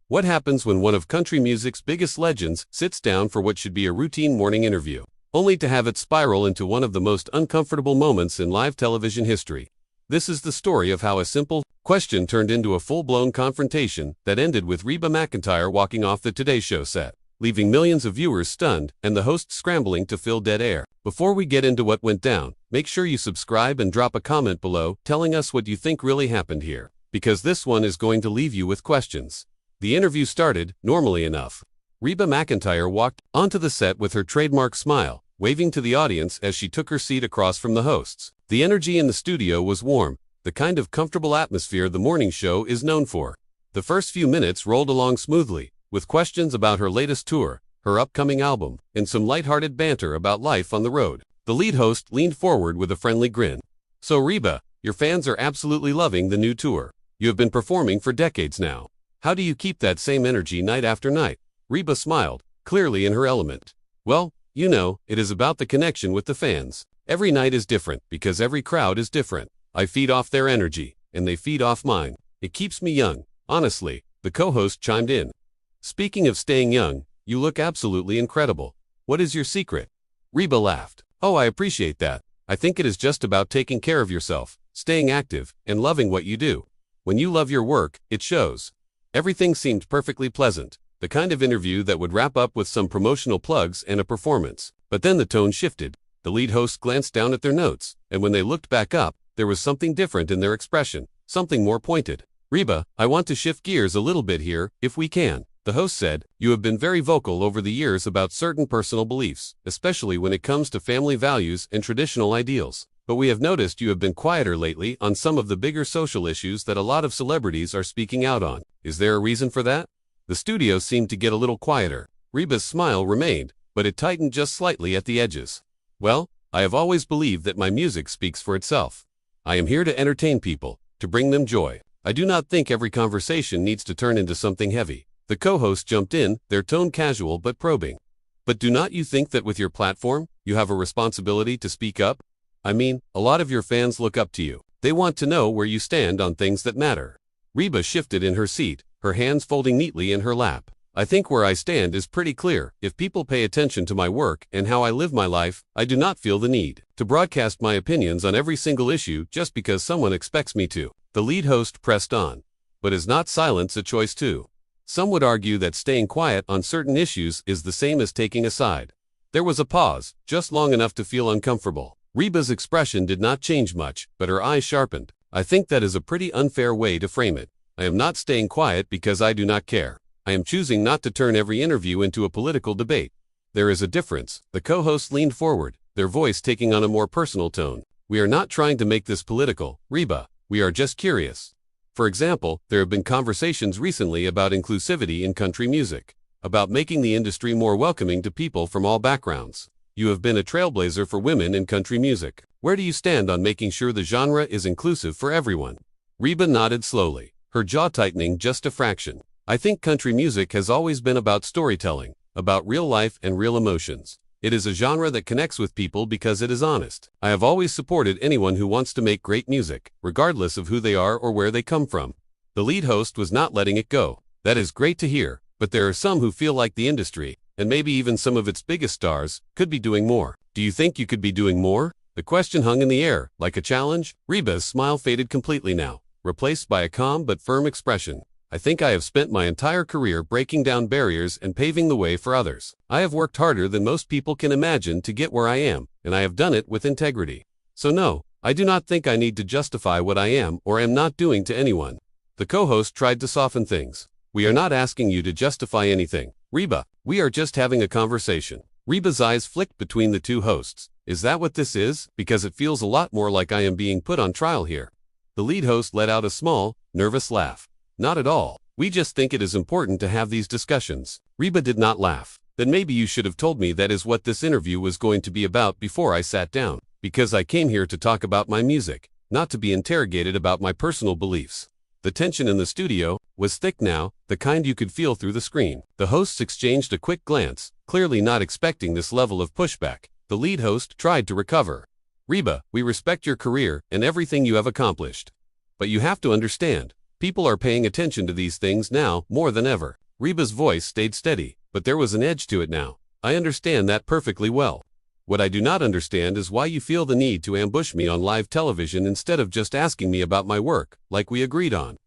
What happens when one of country music's biggest legends sits down for what should be a routine morning interview, only to have it spiral into one of the most uncomfortable moments in live television history? This is the story of how a simple question turned into a full-blown confrontation that ended with Reba McEntire walking off the Today Show set, leaving millions of viewers stunned and the host scrambling to fill dead air. Before we get into what went down, make sure you subscribe and drop a comment below telling us what you think really happened here, because this one is going to leave you with questions. The interview started normally enough. Reba McEntire walked onto the set with her trademark smile, waving to the audience as she took her seat across from the hosts. The energy in the studio was warm, the kind of comfortable atmosphere the morning show is known for. The first few minutes rolled along smoothly, with questions about her latest tour, her upcoming album, and some lighthearted banter about life on the road. The lead host leaned forward with a friendly grin. "So Reba, your fans are absolutely loving the new tour. You have been performing for decades now. How do you keep that same energy night after night?" Reba smiled, clearly in her element. "Well, you know, it is about the connection with the fans. Every night is different because every crowd is different. I feed off their energy, and they feed off mine. It keeps me young, honestly," the co-host chimed in. "Speaking of staying young, you look absolutely incredible. What is your secret?" Reba laughed. "Oh, I appreciate that. I think it is just about taking care of yourself, staying active, and loving what you do. When you love your work, it shows." Everything seemed perfectly pleasant, the kind of interview that would wrap up with some promotional plugs and a performance. But then the tone shifted. The lead host glanced down at their notes, and when they looked back up, there was something different in their expression, something more pointed. "Reba, I want to shift gears a little bit here, if we can," the host said. "You have been very vocal over the years about certain personal beliefs, especially when it comes to family values and traditional ideals. But we have noticed you have been quieter lately on some of the bigger social issues that a lot of celebrities are speaking out on. Is there a reason for that?" The studio seemed to get a little quieter. Reba's smile remained, but it tightened just slightly at the edges. "Well, I have always believed that my music speaks for itself. I am here to entertain people, to bring them joy. I do not think every conversation needs to turn into something heavy." The co-host jumped in, their tone casual but probing. "But do not you think that with your platform, you have a responsibility to speak up? I mean, a lot of your fans look up to you. They want to know where you stand on things that matter." Reba shifted in her seat, her hands folding neatly in her lap. "I think where I stand is pretty clear. If people pay attention to my work and how I live my life, I do not feel the need to broadcast my opinions on every single issue just because someone expects me to." The lead host pressed on. "But is not silence a choice too? Some would argue that staying quiet on certain issues is the same as taking a side." There was a pause, just long enough to feel uncomfortable. Reba's expression did not change much, but her eyes sharpened. "I think that is a pretty unfair way to frame it. I am not staying quiet because I do not care. I am choosing not to turn every interview into a political debate. There is a difference." The co-host leaned forward, their voice taking on a more personal tone. "We are not trying to make this political, Reba. We are just curious. For example, there have been conversations recently about inclusivity in country music, about making the industry more welcoming to people from all backgrounds. You have been a trailblazer for women in country music. Where do you stand on making sure the genre is inclusive for everyone?" Reba nodded slowly, her jaw tightening just a fraction. "I think country music has always been about storytelling, about real life and real emotions. It is a genre that connects with people because it is honest. I have always supported anyone who wants to make great music, regardless of who they are or where they come from." The lead host was not letting it go. "That is great to hear, but there are some who feel like the industry, and maybe even some of its biggest stars, could be doing more. Do you think you could be doing more?" The question hung in the air, like a challenge. Reba's smile faded completely now, replaced by a calm but firm expression. "I think I have spent my entire career breaking down barriers and paving the way for others. I have worked harder than most people can imagine to get where I am, and I have done it with integrity. So no, I do not think I need to justify what I am or am not doing to anyone." The co-host tried to soften things. "We are not asking you to justify anything, Reba. We are just having a conversation." Reba's eyes flicked between the two hosts. "Is that what this is? Because it feels a lot more like I am being put on trial here." The lead host let out a small, nervous laugh. "Not at all. We just think it is important to have these discussions." Reba did not laugh. "Then maybe you should have told me that is what this interview was going to be about before I sat down. Because I came here to talk about my music, not to be interrogated about my personal beliefs." The tension in the studio was thick now, the kind you could feel through the screen. The hosts exchanged a quick glance, clearly not expecting this level of pushback. The lead host tried to recover. "Reba, we respect your career and everything you have accomplished. But you have to understand, People are paying attention to these things now more than ever. Reba's voice stayed steady, but there was an edge to it now. I understand that perfectly well. What I do not understand is why you feel the need to ambush me on live television instead of just asking me about my work, like we agreed on.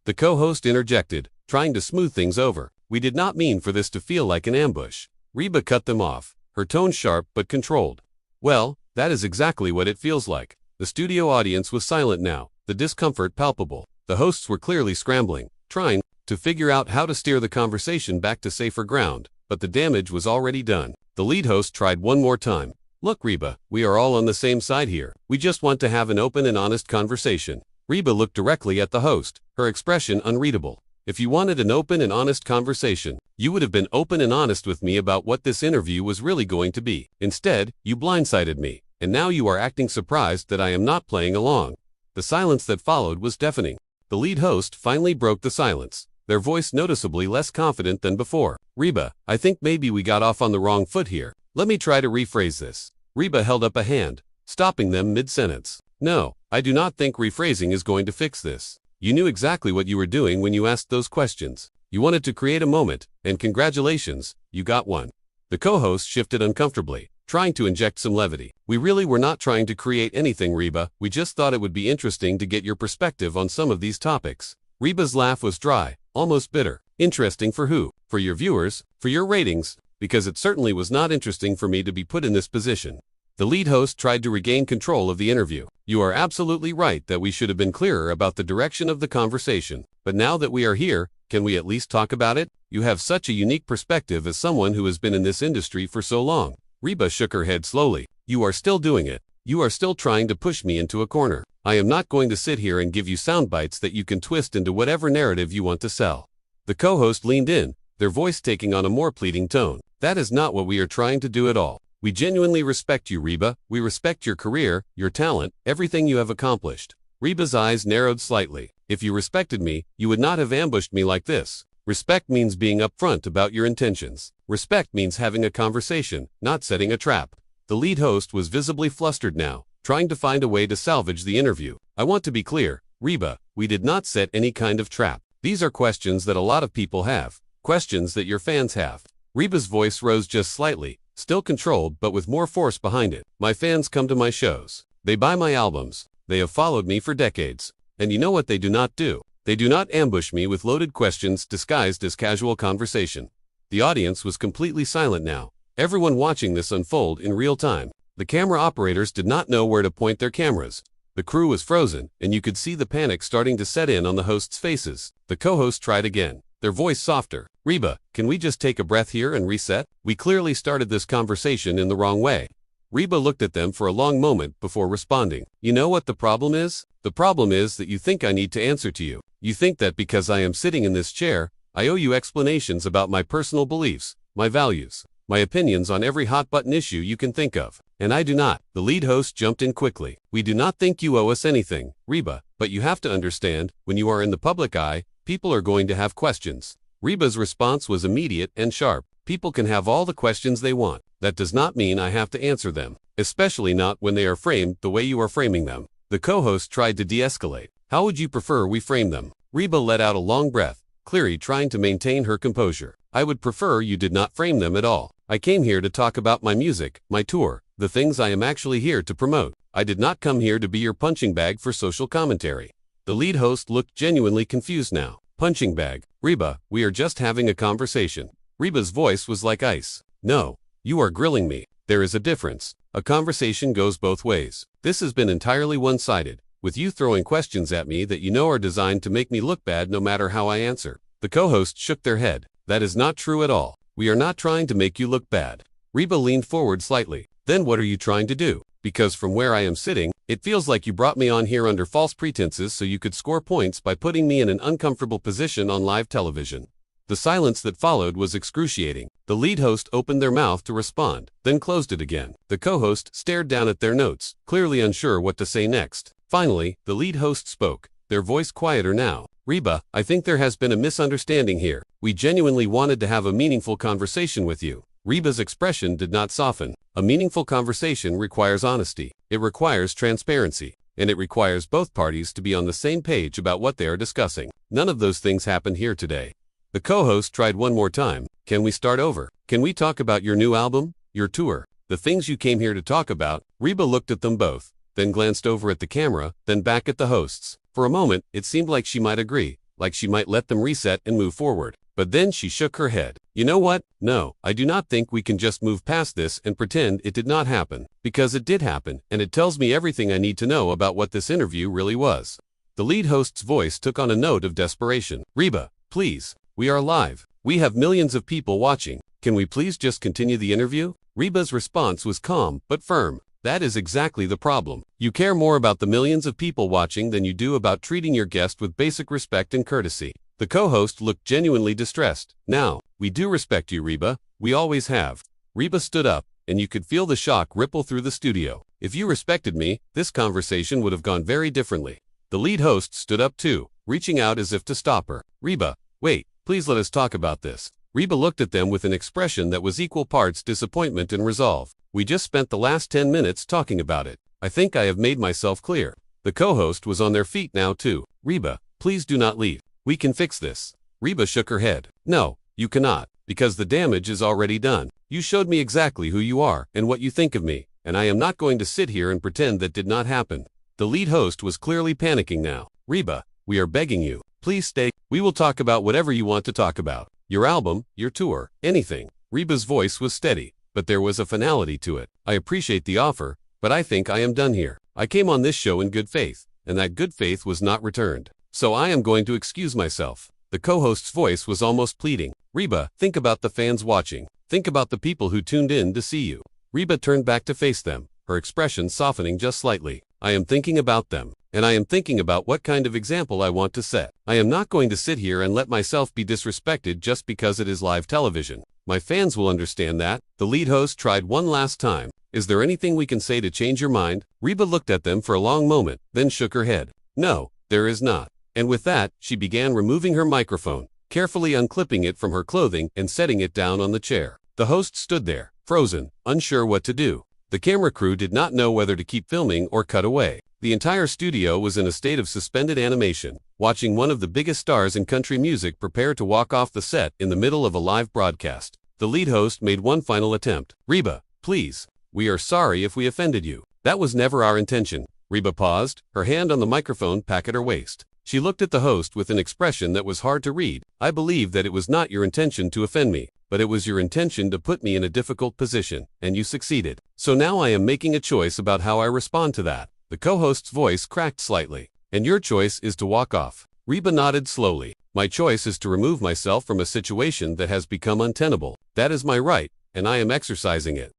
The co-host interjected, trying to smooth things over. We did not mean for this to feel like an ambush. Reba cut them off, her tone sharp but controlled. Well, that is exactly what it feels like. The studio audience was silent now, the discomfort palpable. The hosts were clearly scrambling, trying to figure out how to steer the conversation back to safer ground, but the damage was already done. The lead host tried one more time. Look, Reba, we are all on the same side here. We just want to have an open and honest conversation. Reba looked directly at the host, her expression unreadable. If you wanted an open and honest conversation, you would have been open and honest with me about what this interview was really going to be. Instead, you blindsided me, and now you are acting surprised that I am not playing along. The silence that followed was deafening. The lead host finally broke the silence, their voice noticeably less confident than before. Reba, I think maybe we got off on the wrong foot here. Let me try to rephrase this. Reba held up a hand, stopping them mid-sentence. No, I do not think rephrasing is going to fix this. You knew exactly what you were doing when you asked those questions. You wanted to create a moment, and congratulations, you got one. The co-host shifted uncomfortably, trying to inject some levity. We really were not trying to create anything, Reba. We just thought it would be interesting to get your perspective on some of these topics. Reba's laugh was dry, almost bitter. Interesting for who? For your viewers? For your ratings? Because it certainly was not interesting for me to be put in this position. The lead host tried to regain control of the interview. You are absolutely right that we should have been clearer about the direction of the conversation. But now that we are here, can we at least talk about it? You have such a unique perspective as someone who has been in this industry for so long. Reba shook her head slowly. You are still doing it. You are still trying to push me into a corner. I am not going to sit here and give you sound bites that you can twist into whatever narrative you want to sell. The co-host leaned in, their voice taking on a more pleading tone. That is not what we are trying to do at all. We genuinely respect you, Reba. We respect your career, your talent, everything you have accomplished. Reba's eyes narrowed slightly. If you respected me, you would not have ambushed me like this. Respect means being upfront about your intentions. Respect means having a conversation, not setting a trap. The lead host was visibly flustered now, trying to find a way to salvage the interview. I want to be clear, Reba, we did not set any kind of trap. These are questions that a lot of people have. Questions that your fans have. Reba's voice rose just slightly, still controlled but with more force behind it. My fans come to my shows. They buy my albums. They have followed me for decades. And you know what they do not do? They do not ambush me with loaded questions disguised as casual conversation. The audience was completely silent now, everyone watching this unfold in real time. The camera operators did not know where to point their cameras. The crew was frozen, and you could see the panic starting to set in on the hosts' faces. The co-host tried again, their voice softer. Reba, can we just take a breath here and reset? We clearly started this conversation in the wrong way. Reba looked at them for a long moment before responding. You know what the problem is? The problem is that you think I need to answer to you. You think that because I am sitting in this chair, I owe you explanations about my personal beliefs, my values, my opinions on every hot-button issue you can think of. And I do not. The lead host jumped in quickly. We do not think you owe us anything, Reba, but you have to understand, when you are in the public eye, people are going to have questions. Reba's response was immediate and sharp. People can have all the questions they want. That does not mean I have to answer them, especially not when they are framed the way you are framing them. The co-host tried to de-escalate. How would you prefer we frame them? Reba let out a long breath, clearly trying to maintain her composure. I would prefer you did not frame them at all. I came here to talk about my music, my tour, the things I am actually here to promote. I did not come here to be your punching bag for social commentary. The lead host looked genuinely confused now. Punching bag. Reba, we are just having a conversation. Reba's voice was like ice. No, you are grilling me. There is a difference. A conversation goes both ways. This has been entirely one-sided, with you throwing questions at me that you know are designed to make me look bad no matter how I answer. The co-hosts shook their head. That is not true at all. We are not trying to make you look bad. Reba leaned forward slightly. Then what are you trying to do? Because from where I am sitting, it feels like you brought me on here under false pretenses so you could score points by putting me in an uncomfortable position on live television. The silence that followed was excruciating. The lead host opened their mouth to respond, then closed it again. The co-host stared down at their notes, clearly unsure what to say next. Finally, the lead host spoke, their voice quieter now. Reba, I think there has been a misunderstanding here. We genuinely wanted to have a meaningful conversation with you. Reba's expression did not soften. A meaningful conversation requires honesty. It requires transparency. and it requires both parties to be on the same page about what they are discussing. None of those things happened here today. The co-host tried one more time. Can we start over? Can we talk about your new album, your tour, the things you came here to talk about? Reba looked at them both, then glanced over at the camera, then back at the hosts. For a moment, it seemed like she might agree, like she might let them reset and move forward. But then she shook her head. You know what? No, I do not think we can just move past this and pretend it did not happen. Because it did happen, and it tells me everything I need to know about what this interview really was. The lead host's voice took on a note of desperation. Reba, please, we are live. We have millions of people watching. Can we please just continue the interview? Reba's response was calm, but firm. That is exactly the problem. You care more about the millions of people watching than you do about treating your guest with basic respect and courtesy. The co-host looked genuinely distressed. Now, we do respect you, Reba. We always have. Reba stood up, and you could feel the shock ripple through the studio. If you respected me, this conversation would have gone very differently. The lead host stood up too, reaching out as if to stop her. Reba, wait, please let us talk about this. Reba looked at them with an expression that was equal parts disappointment and resolve. We just spent the last 10 minutes talking about it. I think I have made myself clear. The co-host was on their feet now too. Reba, please do not leave. We can fix this. Reba shook her head. No, you cannot, because the damage is already done. You showed me exactly who you are and what you think of me, and I am not going to sit here and pretend that did not happen. The lead host was clearly panicking now. Reba, we are begging you. Please stay. We will talk about whatever you want to talk about. Your album, your tour, anything. Reba's voice was steady, but there was a finality to it. I appreciate the offer, but I think I am done here. I came on this show in good faith, and that good faith was not returned. So I am going to excuse myself. The co-host's voice was almost pleading. Reba, think about the fans watching. Think about the people who tuned in to see you. Reba turned back to face them, her expression softening just slightly. I am thinking about them, and I am thinking about what kind of example I want to set. I am not going to sit here and let myself be disrespected just because it is live television. My fans will understand that. The lead host tried one last time. Is there anything we can say to change your mind? Reba looked at them for a long moment, then shook her head. No, there is not. And with that, she began removing her microphone, carefully unclipping it from her clothing and setting it down on the chair. The host stood there, frozen, unsure what to do. The camera crew did not know whether to keep filming or cut away. The entire studio was in a state of suspended animation, watching one of the biggest stars in country music prepare to walk off the set in the middle of a live broadcast. The lead host made one final attempt. Reba, please, we are sorry if we offended you. That was never our intention. Reba paused, her hand on the microphone pack at her waist. She looked at the host with an expression that was hard to read. I believe that it was not your intention to offend me, but it was your intention to put me in a difficult position, and you succeeded. So now I am making a choice about how I respond to that. The co-host's voice cracked slightly. And your choice is to walk off. Reba nodded slowly. My choice is to remove myself from a situation that has become untenable. That is my right, and I am exercising it.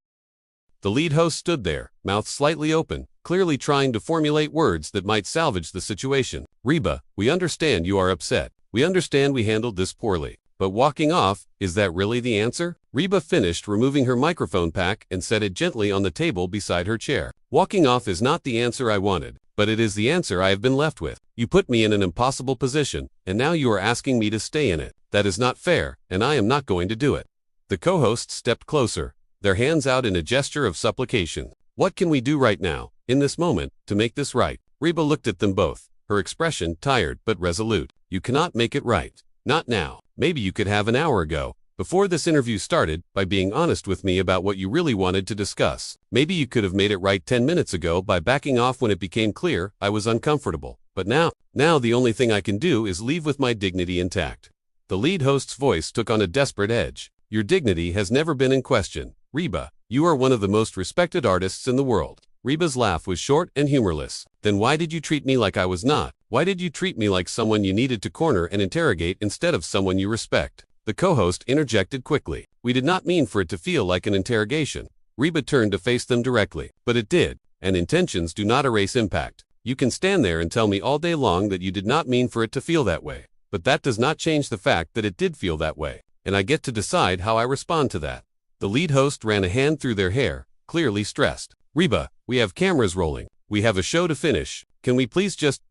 The lead host stood there, mouth slightly open, clearly trying to formulate words that might salvage the situation. Reba, we understand you are upset. We understand we handled this poorly. But walking off, is that really the answer? Reba finished removing her microphone pack and set it gently on the table beside her chair. Walking off is not the answer I wanted, but it is the answer I have been left with. You put me in an impossible position, and now you are asking me to stay in it. That is not fair, and I am not going to do it. The co-hosts stepped closer, their hands out in a gesture of supplication. What can we do right now, in this moment, to make this right? Reba looked at them both, her expression tired but resolute. You cannot make it right. Not now. Maybe you could have an hour ago, before this interview started, by being honest with me about what you really wanted to discuss. Maybe you could have made it right 10 minutes ago by backing off when it became clear I was uncomfortable. But now the only thing I can do is leave with my dignity intact. The lead host's voice took on a desperate edge. Your dignity has never been in question. Reba, you are one of the most respected artists in the world. Reba's laugh was short and humorless. Then why did you treat me like I was not? Why did you treat me like someone you needed to corner and interrogate instead of someone you respect? The co-host interjected quickly. We did not mean for it to feel like an interrogation. Reba turned to face them directly. But it did, and intentions do not erase impact. You can stand there and tell me all day long that you did not mean for it to feel that way. But that does not change the fact that it did feel that way. And I get to decide how I respond to that. The lead host ran a hand through their hair, clearly stressed. Reba, we have cameras rolling. We have a show to finish. Can we please just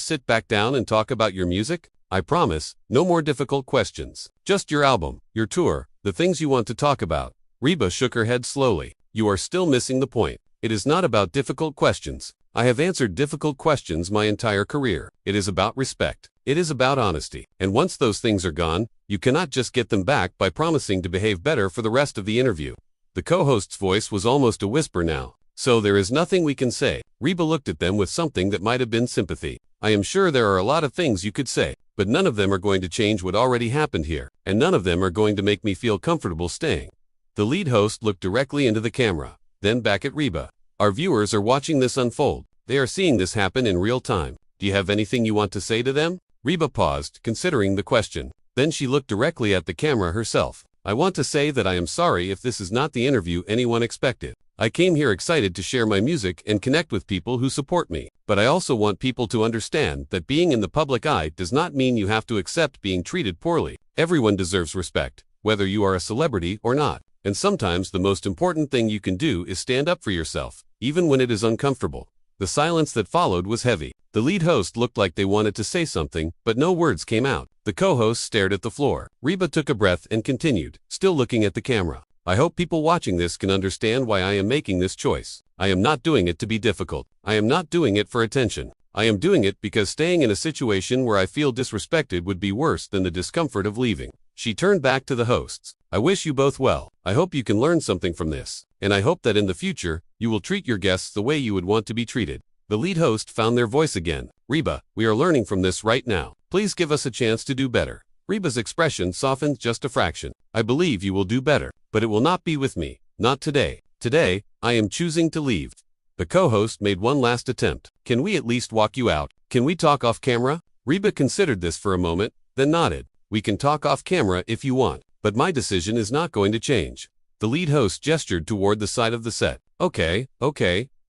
sit back down and talk about your music? I promise, no more difficult questions. Just your album, your tour, the things you want to talk about. Reba shook her head slowly. You are still missing the point. It is not about difficult questions. I have answered difficult questions my entire career. It is about respect. It is about honesty. And once those things are gone, you cannot just get them back by promising to behave better for the rest of the interview." The co-host's voice was almost a whisper now. "So there is nothing we can say." Reba looked at them with something that might have been sympathy. "I am sure there are a lot of things you could say, but none of them are going to change what already happened here, and none of them are going to make me feel comfortable staying." The lead host looked directly into the camera, then back at Reba. "Our viewers are watching this unfold. They are seeing this happen in real time. Do you have anything you want to say to them?" Reba paused, considering the question. Then she looked directly at the camera herself. "I want to say that I am sorry if this is not the interview anyone expected. I came here excited to share my music and connect with people who support me. But I also want people to understand that being in the public eye does not mean you have to accept being treated poorly. Everyone deserves respect, whether you are a celebrity or not. And sometimes the most important thing you can do is stand up for yourself, even when it is uncomfortable." The silence that followed was heavy. The lead host looked like they wanted to say something, but no words came out. The co-host stared at the floor. Reba took a breath and continued, still looking at the camera. "I hope people watching this can understand why I am making this choice. I am not doing it to be difficult. I am not doing it for attention. I am doing it because staying in a situation where I feel disrespected would be worse than the discomfort of leaving." She turned back to the hosts. "I wish you both well. I hope you can learn something from this. And I hope that in the future, you will treat your guests the way you would want to be treated." The lead host found their voice again. "Reba, we are learning from this right now. Please give us a chance to do better." Reba's expression softened just a fraction. "I believe you will do better, but it will not be with me. Not today. Today, I am choosing to leave." The co-host made one last attempt. "Can we at least walk you out? Can we talk off camera?" Reba considered this for a moment, then nodded. "We can talk off camera if you want, but my decision is not going to change." The lead host gestured toward the side of the set. Okay,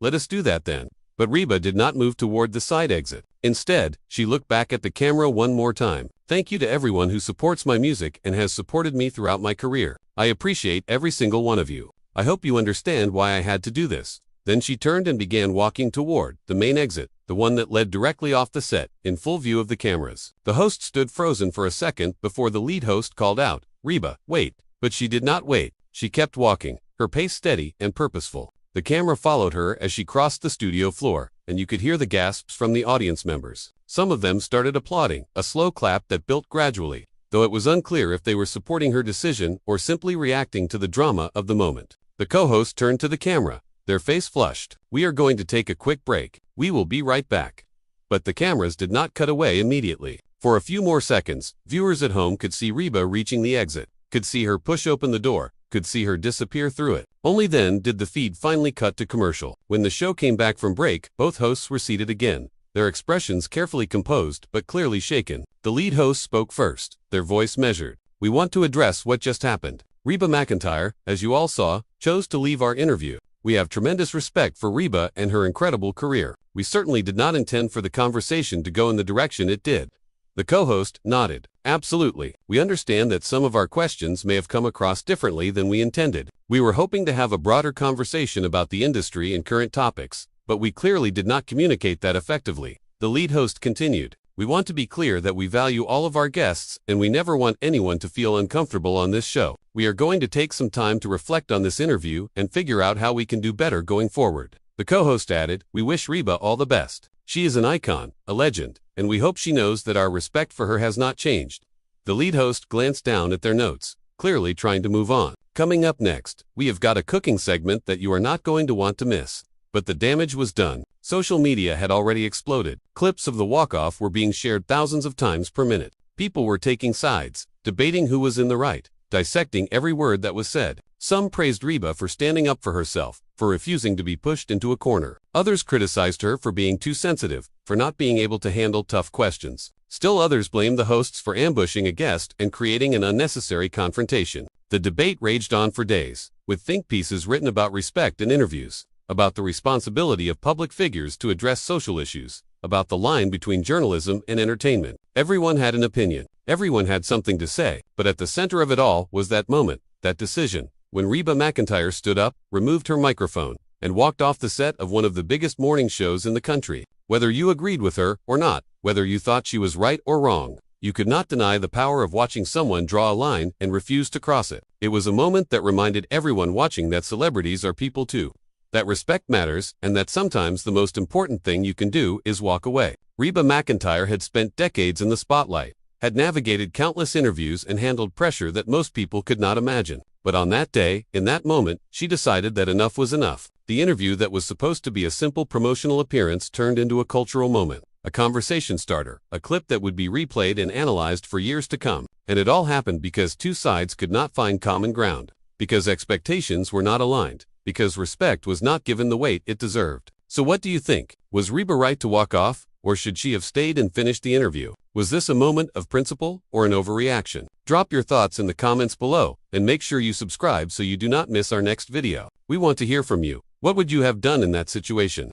let us do that then." But Reba did not move toward the side exit. Instead, she looked back at the camera one more time. "Thank you to everyone who supports my music and has supported me throughout my career. I appreciate every single one of you. I hope you understand why I had to do this." Then she turned and began walking toward the main exit, the one that led directly off the set, in full view of the cameras. The host stood frozen for a second before the lead host called out, "Reba, wait." But she did not wait. She kept walking, her pace steady and purposeful. The camera followed her as she crossed the studio floor, and you could hear the gasps from the audience members. Some of them started applauding, a slow clap that built gradually, though it was unclear if they were supporting her decision or simply reacting to the drama of the moment. The co-host turned to the camera, their face flushed. "We are going to take a quick break. We will be right back." But the cameras did not cut away immediately. For a few more seconds, viewers at home could see Reba reaching the exit, could see her push open the door, could see her disappear through it. Only then did the feed finally cut to commercial. When the show came back from break, both hosts were seated again, their expressions carefully composed but clearly shaken. The lead host spoke first, their voice measured. "We want to address what just happened. Reba McEntire, as you all saw, chose to leave our interview. We have tremendous respect for Reba and her incredible career. We certainly did not intend for the conversation to go in the direction it did." The co-host nodded. "Absolutely. We understand that some of our questions may have come across differently than we intended. We were hoping to have a broader conversation about the industry and current topics, but we clearly did not communicate that effectively." The lead host continued. "We want to be clear that we value all of our guests, and we never want anyone to feel uncomfortable on this show. We are going to take some time to reflect on this interview and figure out how we can do better going forward." The co-host added, "We wish Reba all the best. She is an icon, a legend, and we hope she knows that our respect for her has not changed." The lead host glanced down at their notes, clearly trying to move on. "Coming up next, we have got a cooking segment that you are not going to want to miss." But the damage was done. Social media had already exploded. Clips of the walk-off were being shared thousands of times per minute. People were taking sides, debating who was in the right, dissecting every word that was said. Some praised Reba for standing up for herself, for refusing to be pushed into a corner. Others criticized her for being too sensitive, for not being able to handle tough questions. Still others blamed the hosts for ambushing a guest and creating an unnecessary confrontation. The debate raged on for days, with think pieces written about respect in interviews, about the responsibility of public figures to address social issues, about the line between journalism and entertainment. Everyone had an opinion. Everyone had something to say, but at the center of it all was that moment, that decision, when Reba McEntire stood up, removed her microphone, and walked off the set of one of the biggest morning shows in the country. Whether you agreed with her or not, whether you thought she was right or wrong, you could not deny the power of watching someone draw a line and refuse to cross it. It was a moment that reminded everyone watching that celebrities are people too. that respect matters, and that sometimes the most important thing you can do is walk away. Reba McEntire had spent decades in the spotlight, had navigated countless interviews and handled pressure that most people could not imagine. But on that day, in that moment, she decided that enough was enough. The interview that was supposed to be a simple promotional appearance turned into a cultural moment, a conversation starter, a clip that would be replayed and analyzed for years to come. And it all happened because two sides could not find common ground, because expectations were not aligned, because respect was not given the weight it deserved. So what do you think? Was Reba right to walk off, or should she have stayed and finished the interview? Was this a moment of principle or an overreaction? Drop your thoughts in the comments below, and make sure you subscribe so you do not miss our next video. We want to hear from you. What would you have done in that situation?